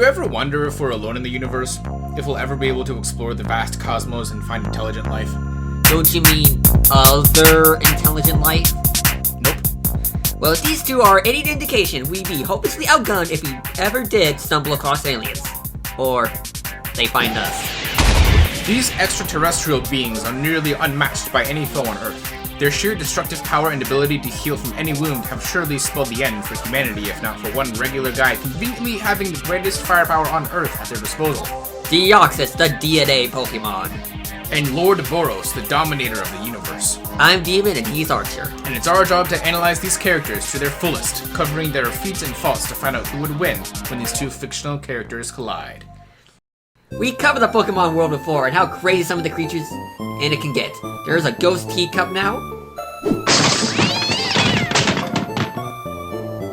you ever wonder if we're alone in the universe? If we'll ever be able to explore the vast cosmos and find intelligent life? Don't you mean other intelligent life? Nope. Well, if these two are any indication, we'd be hopelessly outgunned if we ever did stumble across aliens. Or they find us. These extraterrestrial beings are nearly unmatched by any foe on Earth. Their sheer destructive power and ability to heal from any wound have surely spelled the end for humanity if not for one regular guy conveniently having the greatest firepower on Earth at their disposal. Deoxys, the DNA Pokemon. And Lord Boros, the dominator of the universe. I'm Demon and he's Archer. And it's our job to analyze these characters to their fullest, covering their feats and faults to find out who would win when these two fictional characters collide. We covered the Pokemon world before and how crazy some of the creatures in it can get. There's a ghost teacup now.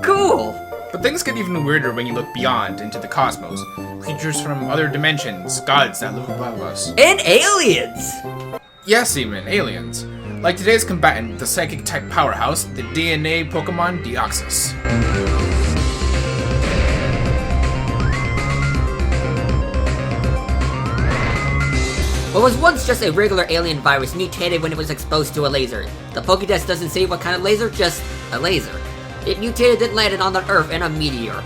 Cool! But things get even weirder when you look beyond into the cosmos. Creatures from other dimensions, gods that live above us. And aliens! Yes, even aliens. Like today's combatant, the psychic-type powerhouse, the DNA Pokemon Deoxys. What was once just a regular alien virus mutated when it was exposed to a laser. The Pokédex doesn't say what kind of laser, just a laser. It mutated and landed on the Earth in a meteor.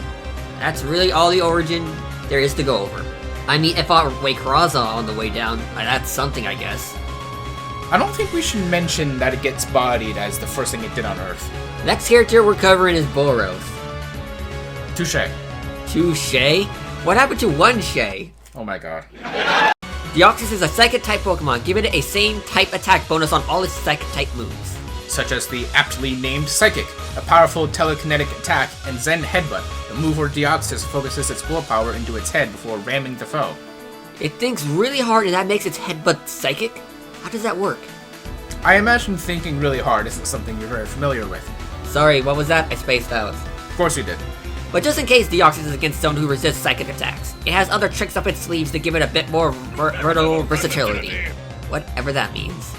That's really all the origin there is to go over. I mean, it fought Rayquaza on the way down. That's something, I guess. I don't think we should mention that it gets bodied as the first thing it did on Earth. Next character we're covering is Boros. Touché. Touché? What happened to one Shay? Oh my god. Deoxys is a Psychic-type Pokemon, giving it a same type attack bonus on all its Psychic-type moves. Such as the aptly named Psychic, a powerful telekinetic attack, and Zen Headbutt, a move where Deoxys focuses its willpower into its head before ramming the foe. It thinks really hard and that makes its headbutt psychic? How does that work? I imagine thinking really hard isn't something you're very familiar with. Sorry, what was that? I spaced out. Of course you did. But just in case Deoxys is against someone who resists psychic attacks, it has other tricks up its sleeves to give it a bit more versatility. Whatever that means.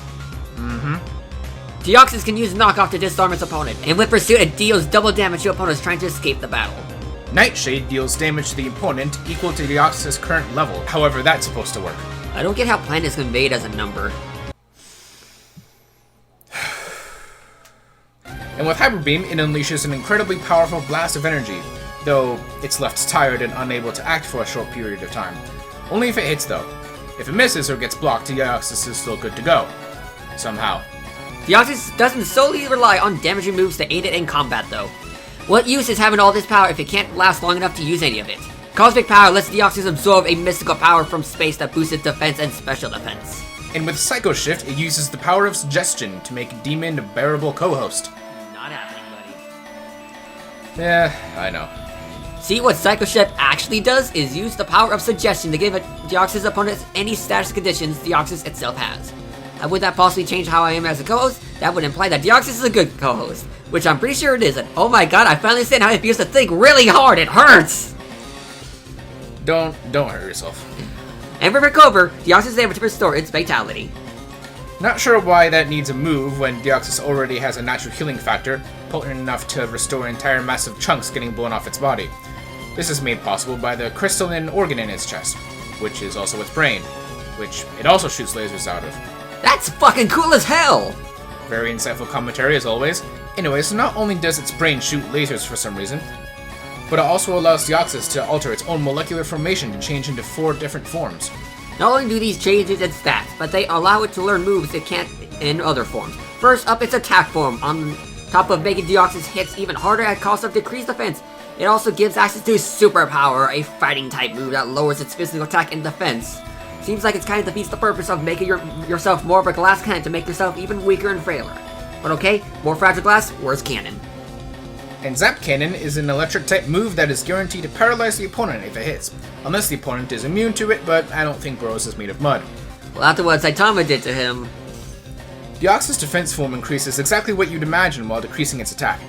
Deoxys can use knockoff to disarm its opponent, and with pursuit it deals double damage to opponents trying to escape the battle. Nightshade deals damage to the opponent equal to Deoxys' current level, however that's supposed to work. I don't get how planet is conveyed as a number. And with Hyper Beam, it unleashes an incredibly powerful blast of energy, though it's left tired and unable to act for a short period of time. Only if it hits though. If it misses or gets blocked, Deoxys is still good to go. Somehow. Deoxys doesn't solely rely on damaging moves to aid it in combat though. What use is having all this power if it can't last long enough to use any of it? Cosmic Power lets Deoxys absorb a mystical power from space that boosts its defense and special defense. And with Psycho Shift, it uses the power of suggestion to make Demon a bearable co-host. Not happening, buddy. Yeah, I know. See, what Psycho Shift actually does is use the power of suggestion to give Deoxys' opponents any status conditions Deoxys itself has. How would that possibly change how I am as a co-host? That would imply that Deoxys is a good co-host, which I'm pretty sure it isn't. Oh my god, I finally understand how it feels to think really hard, it hurts! Don't hurt yourself. And with Recover, Deoxys is able to restore its vitality. Not sure why that needs a move when Deoxys already has a natural healing factor, potent enough to restore entire massive chunks getting blown off its body. This is made possible by the crystalline organ in its chest, which is also its brain, which it also shoots lasers out of. That's fucking cool as hell! Very insightful commentary as always. Anyway, so not only does its brain shoot lasers for some reason, but it also allows Deoxys to alter its own molecular formation to change into 4 different forms. Not only do these change its stats, but they allow it to learn moves it can't in other forms. First up, its attack form, on top of making Deoxys hits even harder at cost of decreased defense. It also gives access to Superpower, a fighting type move that lowers its physical attack and defense. Seems like it kind of defeats the purpose of making yourself more of a glass cannon to make yourself even weaker and frailer. But okay, more fragile glass, worse cannon. And Zap Cannon is an electric type move that is guaranteed to paralyze the opponent if it hits, unless the opponent is immune to it, but I don't think Boros is made of mud. Well, after what Saitama did to him... Deoxys' defense form increases exactly what you'd imagine while decreasing its attack.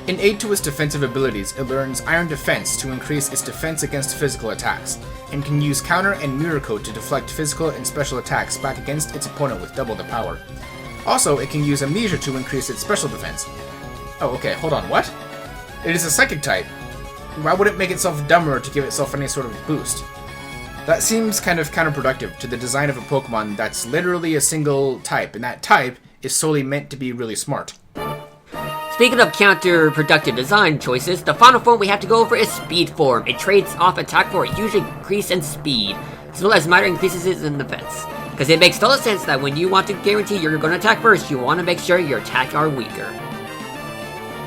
In aid to its defensive abilities, it learns Iron Defense to increase its defense against physical attacks, and can use Counter and Mirror Coat to deflect physical and special attacks back against its opponent with double the power. Also, it can use Amnesia to increase its special defense. Oh, okay, hold on, what? It is a Psychic type. why would it make itself dumber to give itself any sort of boost? That seems kind of counterproductive to the design of a Pokemon that's literally a single type, and that type is solely meant to be really smart. Speaking of counterproductive design choices, the final form we have to go over is Speed Form. It trades off attack for a huge increase in speed, as well as minor increases in defense. Because it makes total sense that when you want to guarantee you're going to attack first, you want to make sure your attacks are weaker.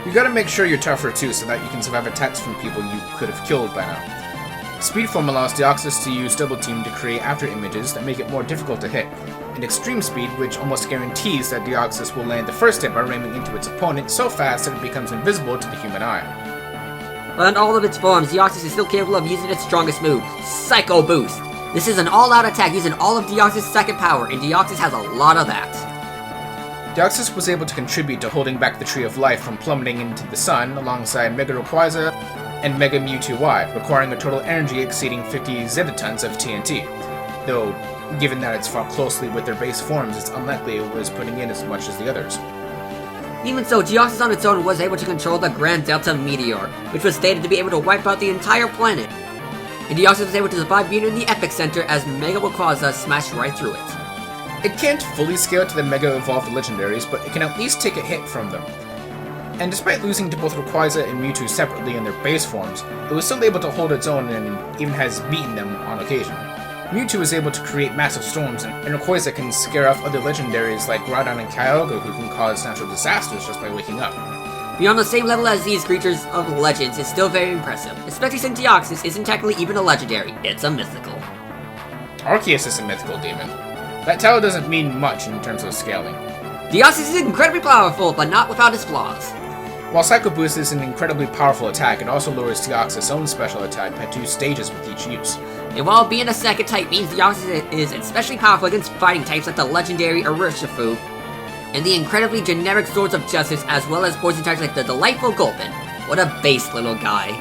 You gotta make sure you're tougher too, so that you can survive attacks from people you could have killed by now. Speed Form allows Deoxys to use Double Team to create after images that make it more difficult to hit, and Extreme Speed, which almost guarantees that Deoxys will land the first hit by ramming into its opponent so fast that it becomes invisible to the human eye. Well, in all of its forms, Deoxys is still capable of using its strongest move, Psycho Boost. This is an all-out attack using all of Deoxys' second power, and Deoxys has a lot of that. Deoxys was able to contribute to holding back the Tree of Life from plummeting into the sun alongside Mega Rayquaza and Mega Mewtwo Y, requiring a total energy exceeding 50 zetatons of TNT. Though, given that it's fought closely with their base forms, it's unlikely it was putting in as much as the others. Even so, Deoxys on its own was able to control the Grand Delta Meteor, which was stated to be able to wipe out the entire planet. And Deoxys was able to survive being in the epicenter as Mega Rayquaza smashed right through it. It can't fully scale to the Mega Evolved Legendaries, but it can at least take a hit from them. And despite losing to both Rayquaza and Mewtwo separately in their base forms, it was still able to hold its own and even has beaten them on occasion. Mewtwo is able to create massive storms, and Rayquaza can scare off other legendaries like Groudon and Kyogre, who can cause natural disasters just by waking up. Being on the same level as these creatures of legends is still very impressive, especially since Deoxys isn't technically even a legendary, it's a mythical. Arceus is a mythical demon. That title doesn't mean much in terms of scaling. Deoxys is incredibly powerful, but not without its flaws. While Psycho Boost is an incredibly powerful attack, it also lowers Deoxys' own special attack by 2 stages with each use. And while being a second type means Deoxys is especially powerful against fighting types like the legendary Urshifu, and the incredibly generic Swords of Justice, as well as poison types like the delightful Gulpin. What a base little guy.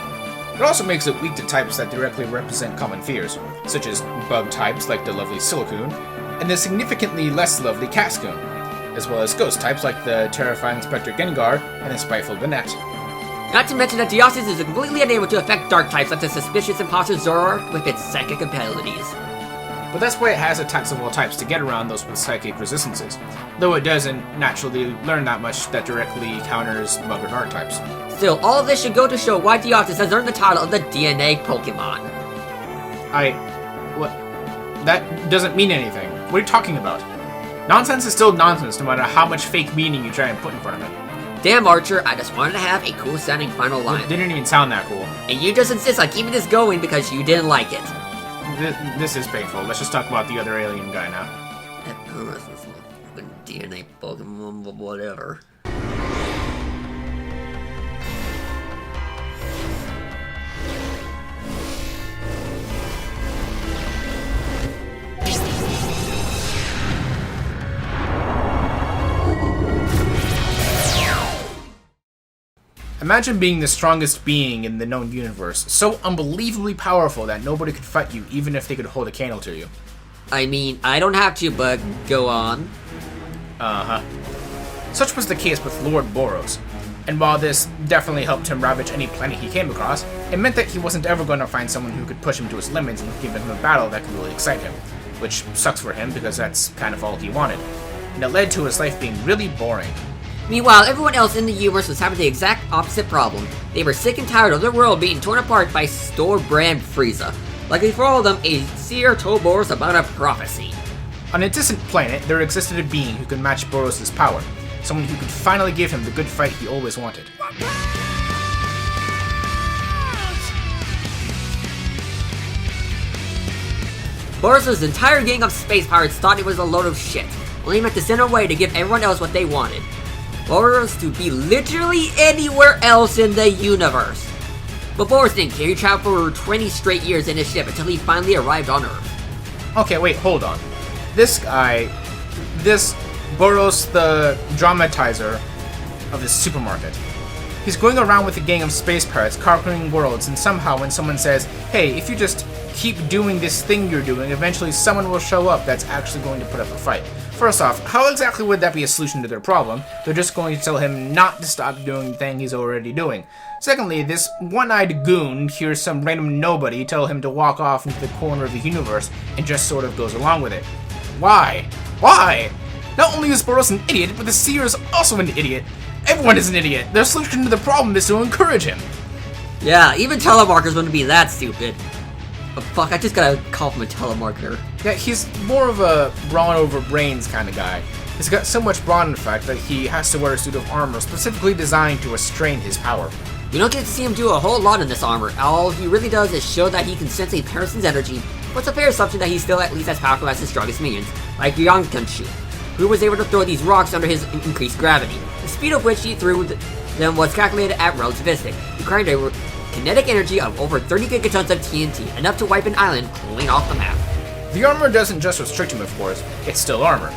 It also makes it weak to types that directly represent common fears, such as bug types like the lovely Silicune, and the significantly less lovely Cascoon, as well as ghost types like the terrifying Spectre Gengar and the spiteful Banette. Not to mention that Deoxys is completely unable to affect dark types like the suspicious imposter Zoroark with its psychic abilities. But that's why it has attacks of all types to get around those with psychic resistances, though it doesn't naturally learn that much that directly counters bug or dark types. Still, all of this should go to show why Deoxys has earned the title of the DNA Pokemon. What? That doesn't mean anything. What are you talking about? Nonsense is still nonsense no matter how much fake meaning you try and put in front of it. Damn, Archer, I just wanted to have a cool sounding final line. It didn't even sound that cool. And you just insist on keeping this going because you didn't like it. This is painful. Let's just talk about the other alien guy now. DNA Pokemon, whatever. Imagine being the strongest being in the known universe, so unbelievably powerful that nobody could fight you even if they could hold a candle to you. I mean, I don't have to, but go on. Uh-huh. Such was the case with Lord Boros, and while this definitely helped him ravage any planet he came across, it meant that he wasn't ever going to find someone who could push him to his limits and give him a battle that could really excite him, which sucks for him because that's kind of all he wanted, and it led to his life being really boring. Meanwhile, everyone else in the universe was having the exact opposite problem. They were sick and tired of their world being torn apart by store-brand Frieza. Luckily for all of them, a seer told Boros about a prophecy. On a distant planet, there existed a being who could match Boros' power, someone who could finally give him the good fight he always wanted. Boros' entire gang of space pirates thought it was a load of shit, only meant to send a way to give everyone else what they wanted. Boros to be literally anywhere else in the universe. But Boros didn't care. He traveled for 20 straight years in his ship until he finally arrived on Earth. Okay, wait, hold on. This Boros, the dramatizer of this supermarket. He's going around with a gang of space pirates conquering worlds, and somehow when someone says, hey, if you just keep doing this thing you're doing, eventually someone will show up that's actually going to put up a fight. First off, how exactly would that be a solution to their problem? They're just going to tell him not to stop doing the thing he's already doing. Secondly, this one-eyed goon hears some random nobody tell him to walk off into the corner of the universe and just sort of goes along with it. Why? Why? Not only is Boros an idiot, but the seer is also an idiot. Everyone is an idiot. Their solution to the problem is to encourage him. Yeah, even telemarketers wouldn't be that stupid. Oh, fuck, I just gotta call him a telemarketer. Yeah, he's more of a brawn over brains kind of guy. He's got so much brawn, in fact, that he has to wear a suit of armor specifically designed to restrain his power. You don't get to see him do a whole lot in this armor. All he really does is show that he can sense a person's energy, but it's a fair assumption that he's still at least as powerful as his strongest minions, like Yongkanshu, who was able to throw these rocks under his increased gravity. The speed of which he threw them was calculated at relativistic, requiring a kinetic energy of over 30 gigatons of TNT, enough to wipe an island clean off the map. The armor doesn't just restrict him, of course, it's still armor.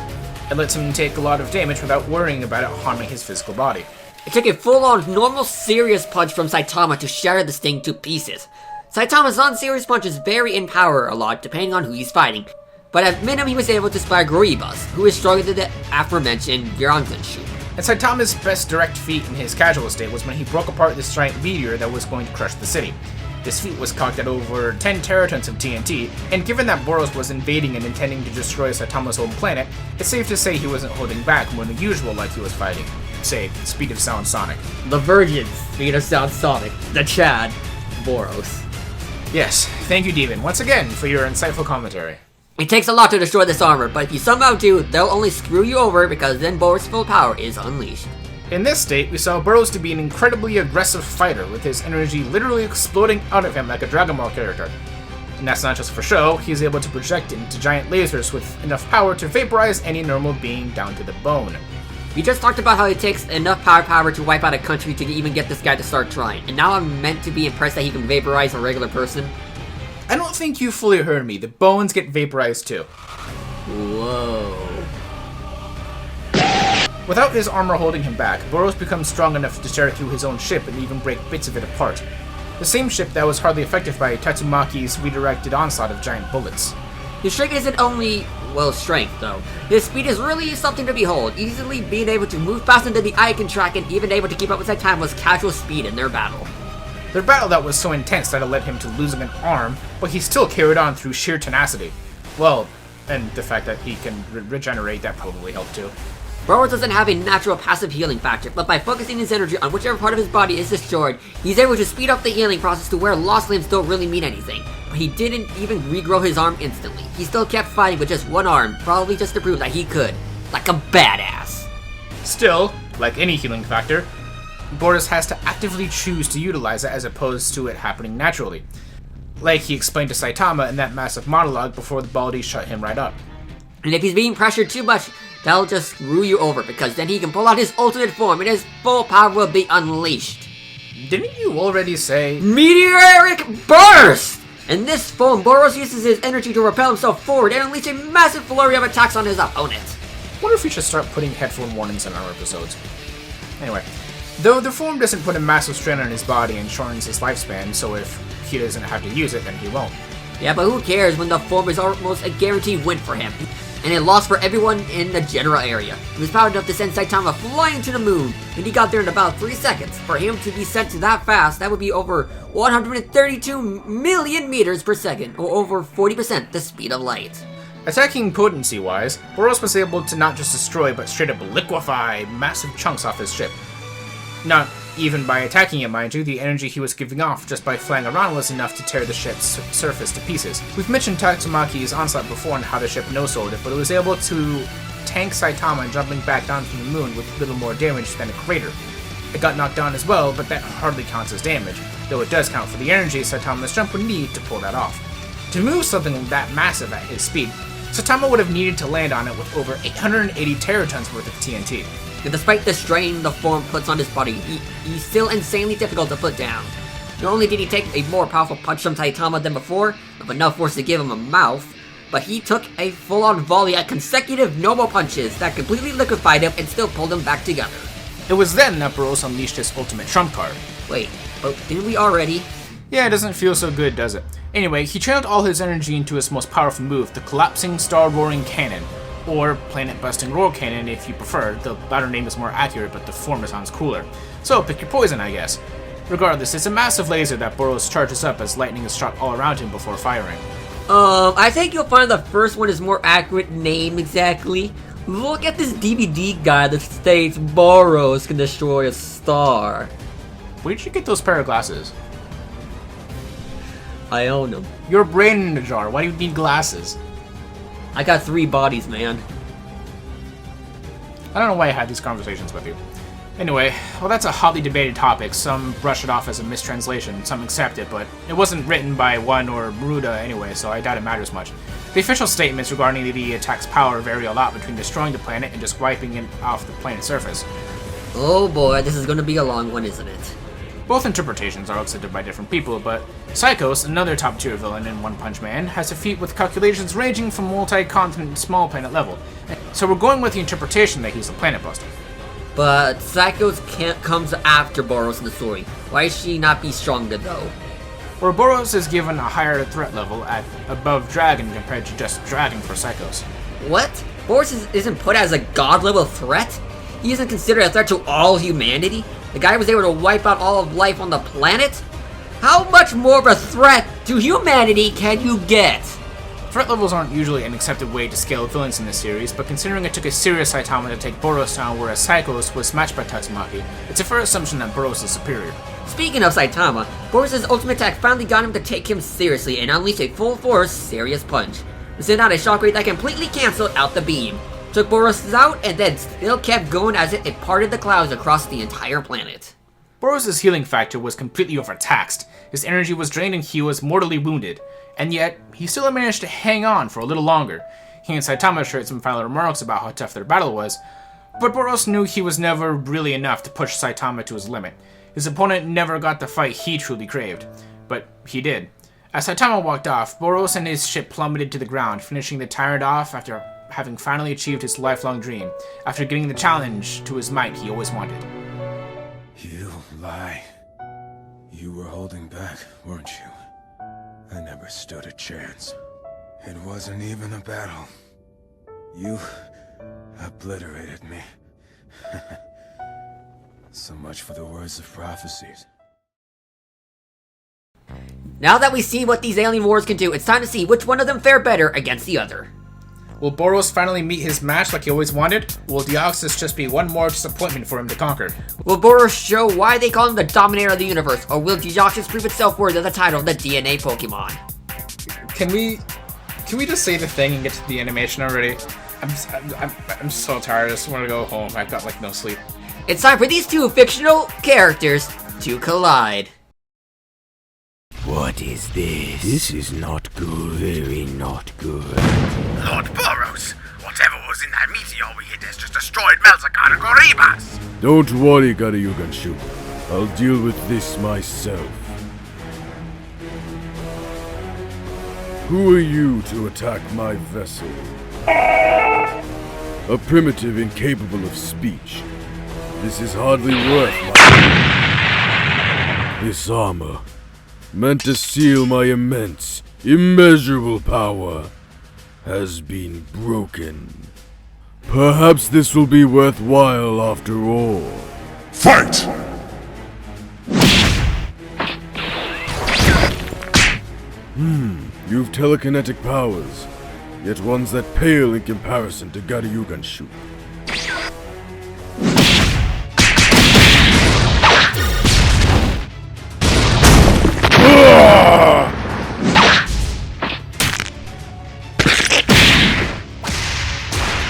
It lets him take a lot of damage without worrying about it harming his physical body. It took a full-on, normal, serious punch from Saitama to shatter this thing to pieces. Saitama's non-serious punches vary in power a lot depending on who he's fighting, but at minimum he was able to spy Goribas, who is stronger than the aforementioned Yongkanshu. And Saitama's best direct feat in his casual state was when he broke apart this giant meteor that was going to crush the city. This feat was cocked at over 10 teratons of TNT, and given that Boros was invading and intending to destroy Saitama's home planet, it's safe to say he wasn't holding back more than usual like he was fighting, say, Speed of Sound Sonic. The Virgin, Speed of Sound Sonic, the Chad, Boros. Yes, thank you Demon, once again, for your insightful commentary. It takes a lot to destroy this armor, but if you somehow do, they'll only screw you over because then Boros' full power is unleashed. In this state, we saw Boros to be an incredibly aggressive fighter, with his energy literally exploding out of him like a Dragon Ball character. And that's not just for show, he's able to project into giant lasers with enough power to vaporize any normal being down to the bone. We just talked about how it takes enough power to wipe out a country to even get this guy to start trying, and now I'm meant to be impressed that he can vaporize a regular person? I don't think you fully heard me, the bones get vaporized too. Whoa. Without his armor holding him back, Boros becomes strong enough to tear through his own ship and even break bits of it apart. The same ship that was hardly affected by Tatsumaki's redirected onslaught of giant bullets. His strength isn't only, well, strength, though. His speed is really something to behold, easily being able to move faster than the eye can track and even able to keep up with Saitama's casual speed in their battle. Their battle that was so intense that it led him to losing an arm, but he still carried on through sheer tenacity. Well, and the fact that he can regenerate, that probably helped too. Boros doesn't have a natural passive healing factor, but by focusing his energy on whichever part of his body is destroyed, he's able to speed up the healing process to where lost limbs don't really mean anything. But he didn't even regrow his arm instantly. He still kept fighting with just one arm, probably just to prove that he could. Like a badass. Still, like any healing factor, Boros has to actively choose to utilize it as opposed to it happening naturally. Like he explained to Saitama in that massive monologue before the Baldi shut him right up. And if he's being pressured too much, that'll just screw you over, because then he can pull out his ultimate form and his full power will be unleashed. Didn't you already say... Meteoric Burst! In this form, Boros uses his energy to repel himself forward and unleash a massive flurry of attacks on his opponent. Wonder if we should start putting headphone warnings in our episodes. Anyway, though the form doesn't put a massive strain on his body and shortens his lifespan, so if he doesn't have to use it, then he won't. Yeah, but who cares when the form is almost a guaranteed win for him, and a loss for everyone in the general area. He was powered enough to send Saitama flying to the moon, and he got there in about 3 seconds. For him to be sent to that fast, that would be over 132 million meters per second, or over 40% the speed of light. Attacking potency-wise, Boros was able to not just destroy, but straight up liquefy massive chunks off his ship. Not even by attacking it, mind you, the energy he was giving off just by flying around was enough to tear the ship's surface to pieces. We've mentioned Tatsumaki's onslaught before and how the ship no-sold it, but it was able to tank Saitama jumping back down from the moon with little more damage than a crater. It got knocked down as well, but that hardly counts as damage, though it does count for the energy Saitama's jump would need to pull that off. To move something that massive at his speed, Saitama would have needed to land on it with over 880 teratons worth of TNT. And despite the strain the form puts on his body, he's still insanely difficult to put down. Not only did he take a more powerful punch from Saitama than before, of enough force to give him a mouth, but he took a full-on volley at consecutive normal punches that completely liquefied him and still pulled him back together. It was then that Boros unleashed his ultimate trump card. Wait, but didn't we already? Yeah, it doesn't feel so good, does it? Anyway, he channeled all his energy into his most powerful move, the Collapsing Star Roaring Cannon, or Planet Busting Roar Cannon if you prefer. The latter name is more accurate, but the former sounds cooler. So pick your poison, I guess. Regardless, it's a massive laser that Boros charges up as lightning is shot all around him before firing. I think you'll find the first one is more accurate name exactly. Look at this DVD guide that states Boros can destroy a star. Where'd you get those pair of glasses? I own them. Your brain in a jar, why do you need glasses? I got 3 bodies, man. I don't know why I had these conversations with you. Anyway, well, that's a hotly debated topic. Some brush it off as a mistranslation, some accept it, but it wasn't written by one or Maruda anyway, so I doubt it matters much. The official statements regarding the attack's power vary a lot between destroying the planet and just wiping it off the planet's surface. Oh boy, this is gonna be a long one, isn't it? Both interpretations are accepted by different people, but Psychos, another top-tier villain in One Punch Man, has a feat with calculations ranging from multi-continent to small planet level. So we're going with the interpretation that he's a planet buster. But Psychos comes after Boros in the story. Why should she not be stronger though? Where Boros is given a higher threat level at above Dragon compared to just Dragon for Psychos. What? Boros isn't put as a god-level threat? He isn't considered a threat to all humanity? The guy was able to wipe out all of life on the planet? How much more of a threat to humanity can you get? Threat levels aren't usually an accepted way to scale villains in this series, but considering it took a serious Saitama to take Boros down, whereas Psychos was matched by Tatsumaki, it's a fair assumption that Boros is superior. Speaking of Saitama, Boros' ultimate attack finally got him to take him seriously and unleash a full-force serious punch. It sent out a shockwave that completely canceled out the beam, took Boros out, and then still kept going as it parted the clouds across the entire planet. Boros' healing factor was completely overtaxed, his energy was drained and he was mortally wounded, and yet he still managed to hang on for a little longer. He and Saitama shared some final remarks about how tough their battle was, but Boros knew he was never really enough to push Saitama to his limit. His opponent never got the fight he truly craved, but he did. As Saitama walked off, Boros and his ship plummeted to the ground, finishing the tyrant off after having finally achieved his lifelong dream, after getting the challenge to his might he always wanted. You lie. You were holding back, weren't you? I never stood a chance. It wasn't even a battle. You obliterated me. So much for the words of prophecies. Now that we see what these alien wars can do, it's time to see which one of them fare better against the other. Will Boros finally meet his match like he always wanted? Will Deoxys just be one more disappointment for him to conquer? Will Boros show why they call him the dominator of the universe, or will Deoxys prove itself worthy of the title the DNA Pokemon? Can we just say the thing and get to the animation already? I'm so tired. I just want to go home. I've got like no sleep. It's time for these two fictional characters to collide. What is this? This is not good. Very not good. Lord Boros, whatever was in that meteor we hit has just destroyed Melzakar and Goribas. Don't worry, Karyuganshu. I'll deal with this myself. Who are you to attack my vessel? A primitive incapable of speech. This is hardly worth my... This armor, meant to seal my immense, immeasurable power, has been broken. Perhaps this will be worthwhile after all. Fight! You've telekinetic powers, yet ones that pale in comparison to Garyuganshu.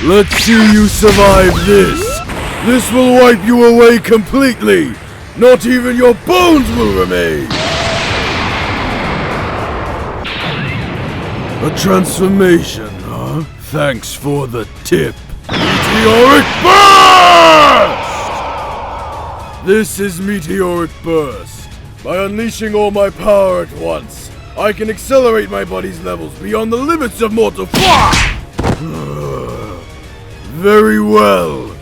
Let's see you survive this! This will wipe you away completely! Not even your bones will remain! A transformation, huh? Thanks for the tip. Meteoric Burst! This is Meteoric Burst. By unleashing all my power at once, I can accelerate my body's levels beyond the limits of mortal fire! Very well.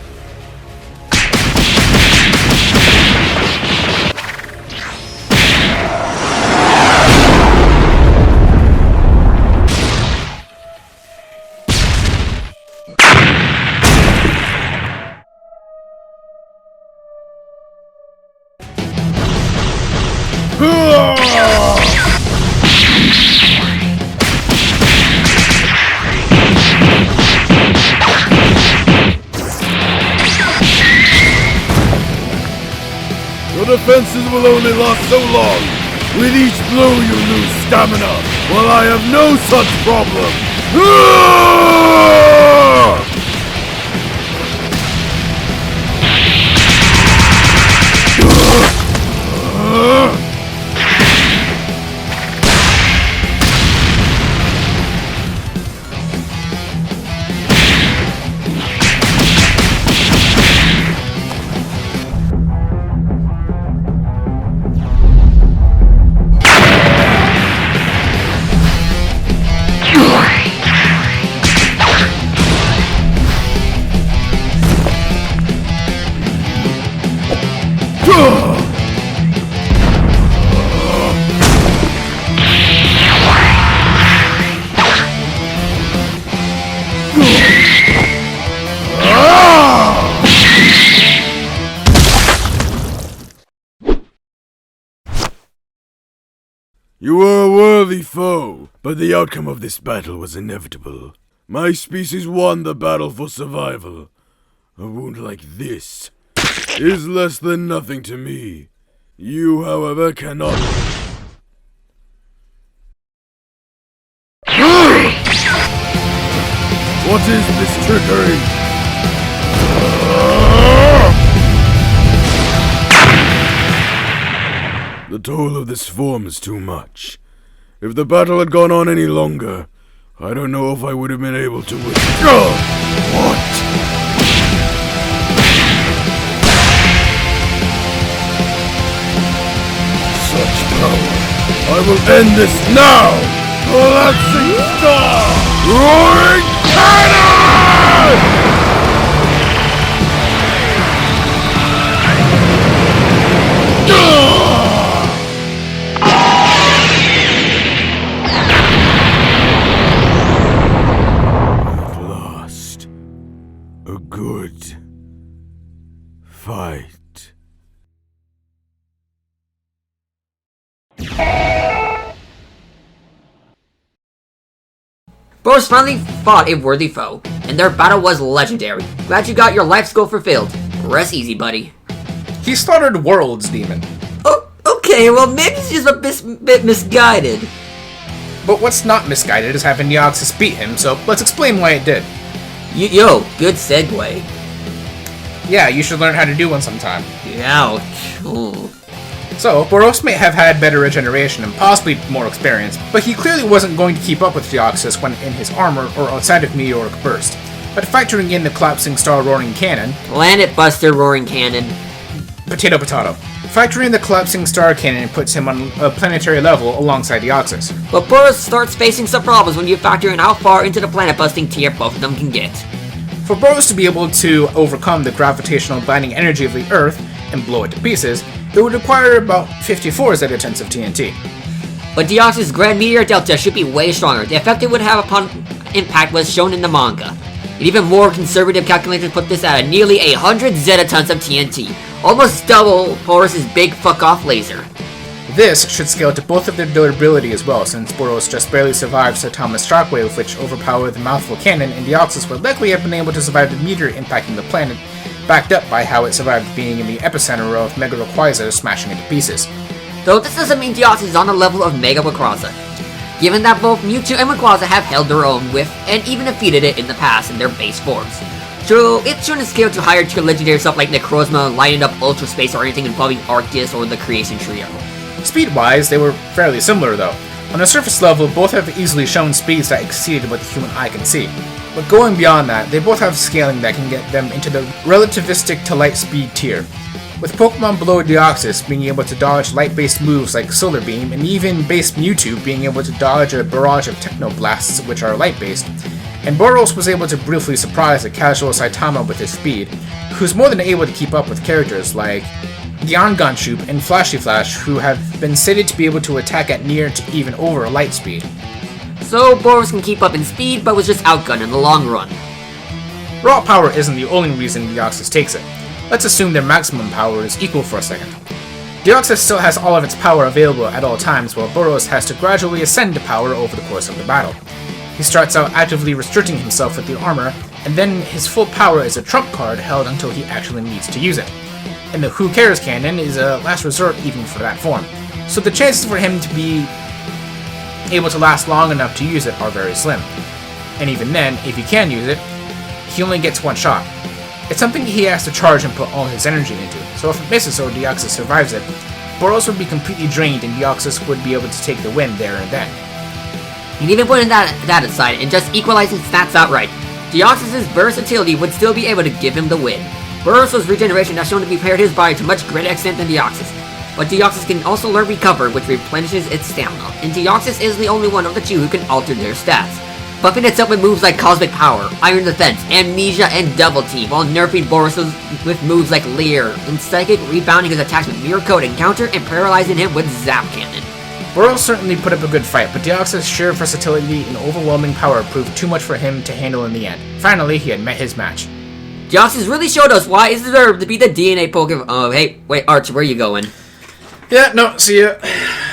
defenses will only last so long. With each blow you lose stamina, while I have no such problem. You were a worthy foe, but the outcome of this battle was inevitable. My species won the battle for survival. A wound like this is less than nothing to me. You, however, cannot... What is this trickery? The toll of this form is too much. If the battle had gone on any longer, I don't know if I would have been able to withdraw. What? Such power. I will end this now! Collapsing star! Roaring cannon! At last, a good fight. Boros finally fought a worthy foe, and their battle was legendary. Glad you got your life's goal fulfilled. Rest easy, buddy. He slaughtered World's Demon. Oh, okay, well maybe he's just a bit misguided. But what's not misguided is having Deoxys beat him, so let's explain why it did. Yo, good segue. Yeah, you should learn how to do one sometime. Ouch. Ooh. So, Boros may have had better regeneration and possibly more experience, but he clearly wasn't going to keep up with Deoxys when in his armor or outside of Meteoric Burst. But factoring in the Collapsing Star Roaring Cannon... Planet Buster Roaring Cannon. Potato. Factoring in the Collapsing Star Cannon puts him on a planetary level alongside Deoxys. But Boros starts facing some problems when you factor in how far into the planet-busting tier both of them can get. For Boros to be able to overcome the gravitational binding energy of the Earth and blow it to pieces, it would require about 54 zetatons of TNT. But Deoxys' Grand Meteor Delta should be way stronger. The effect it would have upon impact was shown in the manga. And even more conservative calculators put this at nearly 100 zetatons of TNT, almost double Boros' big fuck-off laser. This should scale to both of their durability as well, since Boros just barely survived Sir Thomas' shockwave, which overpowered the mouthful cannon, and Deoxys would likely have been able to survive the meteor impacting the planet, backed up by how it survived being in the epicenter of Mega Rayquaza smashing it to pieces. Though this doesn't mean Deoxys is on the level of Mega Rayquaza, given that both Mewtwo and Rayquaza have held their own with, and even defeated it in the past in their base forms. So it shouldn't scale to higher tier legendary stuff like Necrozma, lighting up Ultra Space, or anything involving Arceus or the Creation Trio. Speed-wise, they were fairly similar though. On the surface level, both have easily shown speeds that exceeded what the human eye can see. But going beyond that, they both have scaling that can get them into the relativistic to light speed tier. With Pokemon below Deoxys being able to dodge light-based moves like Solar Beam, and even base Mewtwo being able to dodge a barrage of Techno Blasts which are light-based, and Boros was able to briefly surprise a casual Saitama with his speed, who's more than able to keep up with characters like Gyanganshoop and Flashy Flash, who have been stated to be able to attack at near to even over light speed. So Boros can keep up in speed, but was just outgunned in the long run. Raw power isn't the only reason Deoxys takes it. Let's assume their maximum power is equal for a second. Deoxys still has all of its power available at all times, while Boros has to gradually ascend to power over the course of the battle. He starts out actively restricting himself with the armor, and then his full power is a trump card held until he actually needs to use it. and the Who Cares cannon is a last resort even for that form. So the chances for him to be able to last long enough to use it are very slim. And even then, if he can use it, he only gets one shot. It's something he has to charge and put all his energy into, so if it misses or Deoxys survives it, Boros would be completely drained and Deoxys would be able to take the win there and then. And even putting that aside and just equalizing stats outright, Deoxys' versatility would still be able to give him the win. Boros' regeneration has shown to repair his body to much greater extent than Deoxys, but Deoxys can also learn Recover, which replenishes its stamina, and Deoxys is the only one of the two who can alter their stats, buffing itself with moves like Cosmic Power, Iron Defense, Amnesia, and Double Team, while nerfing Boros with moves like Leer, and Psychic, rebounding his attacks with Mirror Coat and Counter, and paralyzing him with Zap Cannon. Boros certainly put up a good fight, but Deoxys' sheer versatility and overwhelming power proved too much for him to handle in the end. Finally, he had met his match. Deoxys really showed us why it deserved to be the DNA Pokemon. Oh, hey, wait, Arch, where are you going? Yeah, no, see ya.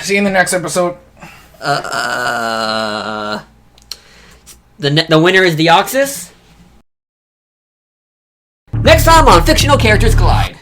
See you in the next episode. The winner is Deoxys? Next time on Fictional Characters Collide.